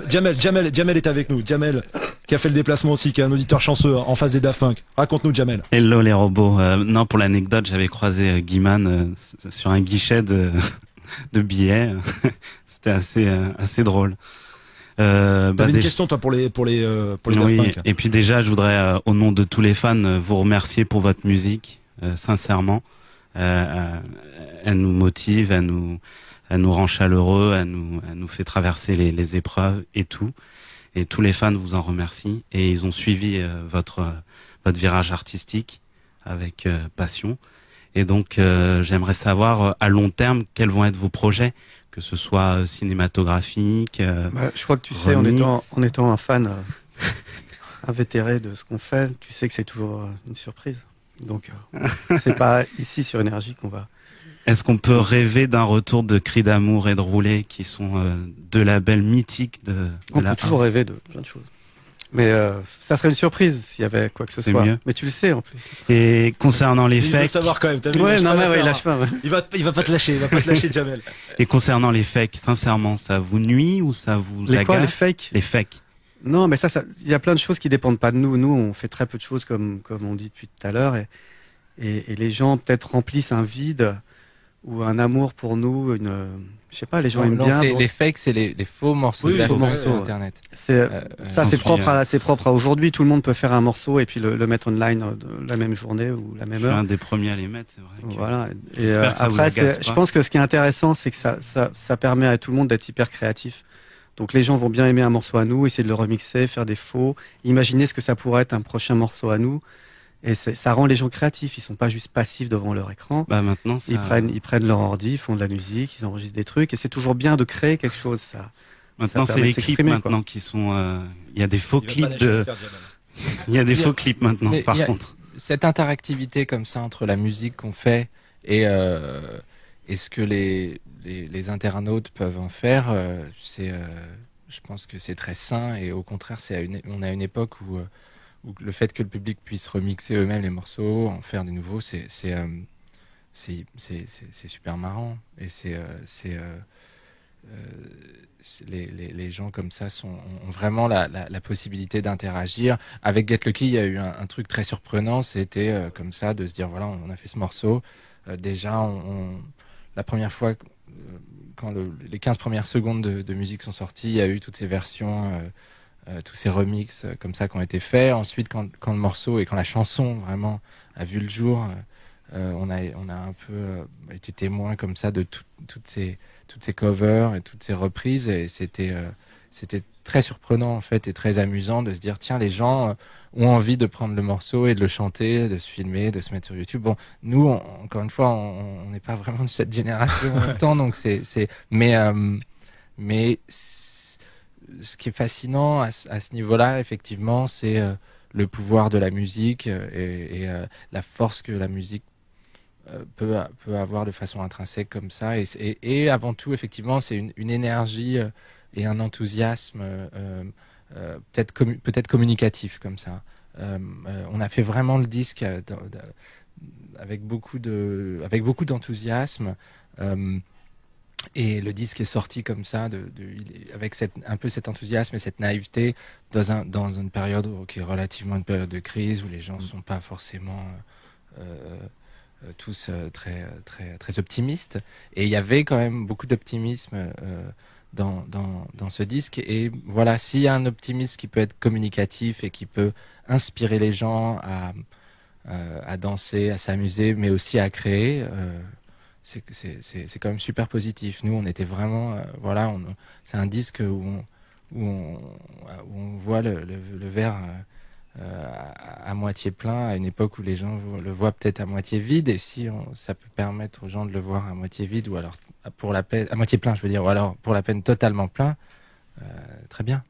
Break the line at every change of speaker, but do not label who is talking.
Jamel est avec nous. Jamel, qui a fait le déplacement aussi, qui est un auditeur chanceux en face des Daft Punk. Raconte-nous, Jamel.
Hello les robots. Non, pour l'anecdote, j'avais croisé Guiman sur un guichet de billets. C'était assez drôle.
T'avais une question toi pour les Daft Punk.
Et puis déjà, je voudrais au nom de tous les fans vous remercier pour votre musique, sincèrement. Elle nous motive, elle nous rend chaleureux, elle nous fait traverser les épreuves et tout. Et tous les fans vous en remercient. Et ils ont suivi votre virage artistique avec passion. Et donc, j'aimerais savoir à long terme quels vont être vos projets, que ce soit cinématographique.
Je crois que tu sais, en étant un fan invétéré de ce qu'on fait, tu sais que c'est toujours une surprise. Donc, c'est pas ici sur Énergie qu'on va.
Est-ce qu'on peut rêver d'un retour de Cris d'amour et de Roulé, qui sont deux labels mythiques de
On
la
peut toujours rêver de plein de choses. Mais ça serait une surprise s'il y avait quoi que ce soit.
Mieux.
Mais tu le sais en plus.
Et concernant les
Il veut
fakes,
savoir quand même. T'as vu,
Ouais, non mais il lâche pas. Ouais.
Il va pas te lâcher. Il va pas te lâcher, Jamel.
et concernant les fakes, sincèrement, ça vous nuit ou ça vous
Les
agace?
quoi, les fakes?
Les fakes.
Non, mais ça, il y a plein de choses qui dépendent pas de nous. Nous, on fait très peu de choses comme on dit depuis tout à l'heure, et les gens peut-être remplissent un vide ou un amour pour nous, je sais pas, les gens aiment
donc
bien.
Les fakes, c'est les faux morceaux
Oui, faux
morceaux
morceaux,
Internet.
C'est
suis,
propre à aujourd'hui. Tout le monde peut faire un morceau et puis le mettre online la même journée ou la
Je
même
suis
heure.
un des premiers à les mettre, c'est vrai.
Voilà. Et
J'espère que ça vous
après,
agace
je
pas.
pense que ce qui est intéressant, c'est que ça permet à tout le monde d'être hyper créatif. Donc les gens vont bien aimer un morceau à nous, essayer de le remixer, faire des faux, imaginer ce que ça pourrait être un prochain morceau à nous. Et ça rend les gens créatifs. Ils sont pas juste passifs devant leur écran.
Bah maintenant, ça...
Ils prennent leur ordi, ils font de la musique, ils enregistrent des trucs. Et c'est toujours bien de créer quelque chose. Ça.
Maintenant,
Ça
c'est
permet
les
de
clips
s'exprimer,
maintenant
quoi.
qui sont. Il y a des faux
Il va pas
clips
lâcher
de.
l'affaire, Jamel.
Il y a des
Il y a-
faux clips maintenant.
Mais
Par
il y a-
contre.
Cette interactivité comme ça entre la musique qu'on fait et ce que les internautes peuvent en faire, je pense que c'est très sain, et au contraire, on a une époque où le fait que le public puisse remixer eux-mêmes les morceaux, en faire des nouveaux, c'est super marrant. Et les gens comme ça ont vraiment la possibilité d'interagir. Avec Get Lucky, il y a eu un truc très surprenant, c'était comme ça, de se dire, voilà, on a fait ce morceau. Déjà, la première fois, quand les 15 premières secondes de musique sont sorties, il y a eu toutes ces versions, tous ces remixes comme ça qui ont été faits. Ensuite, quand le morceau et quand la chanson vraiment a vu le jour, on a un peu été témoin comme ça de toutes ces covers et toutes ces reprises, et c'était très surprenant en fait, et très amusant de se dire, tiens, les gens ont envie de prendre le morceau et de le chanter, de se filmer, de se mettre sur YouTube. Bon, nous, encore une fois, on n'est pas vraiment de cette génération en même temps, donc mais ce qui est fascinant à ce niveau-là, effectivement, c'est le pouvoir de la musique, et la force que la musique peut avoir de façon intrinsèque comme ça, et avant tout, effectivement, c'est une énergie et un enthousiasme peut-être communicatif comme ça. On a fait vraiment le disque avec beaucoup d'enthousiasme, et le disque est sorti comme ça, avec un peu cet enthousiasme et cette naïveté dans une période qui est relativement une période de crise, où les gens ne sont pas forcément tous très optimistes, et il y avait quand même beaucoup d'optimisme dans ce disque. Et voilà, s'il y a un optimisme qui peut être communicatif et qui peut inspirer les gens à danser, à s'amuser, mais aussi à créer, c'est quand même super positif. Nous, on était vraiment, voilà, c'est un disque où on voit le verre à moitié plein, à une époque où les gens le voient peut-être à moitié vide, et si ça peut permettre aux gens de le voir à moitié vide, ou alors à moitié plein, je veux dire, ou alors pour la peine totalement plein, très bien.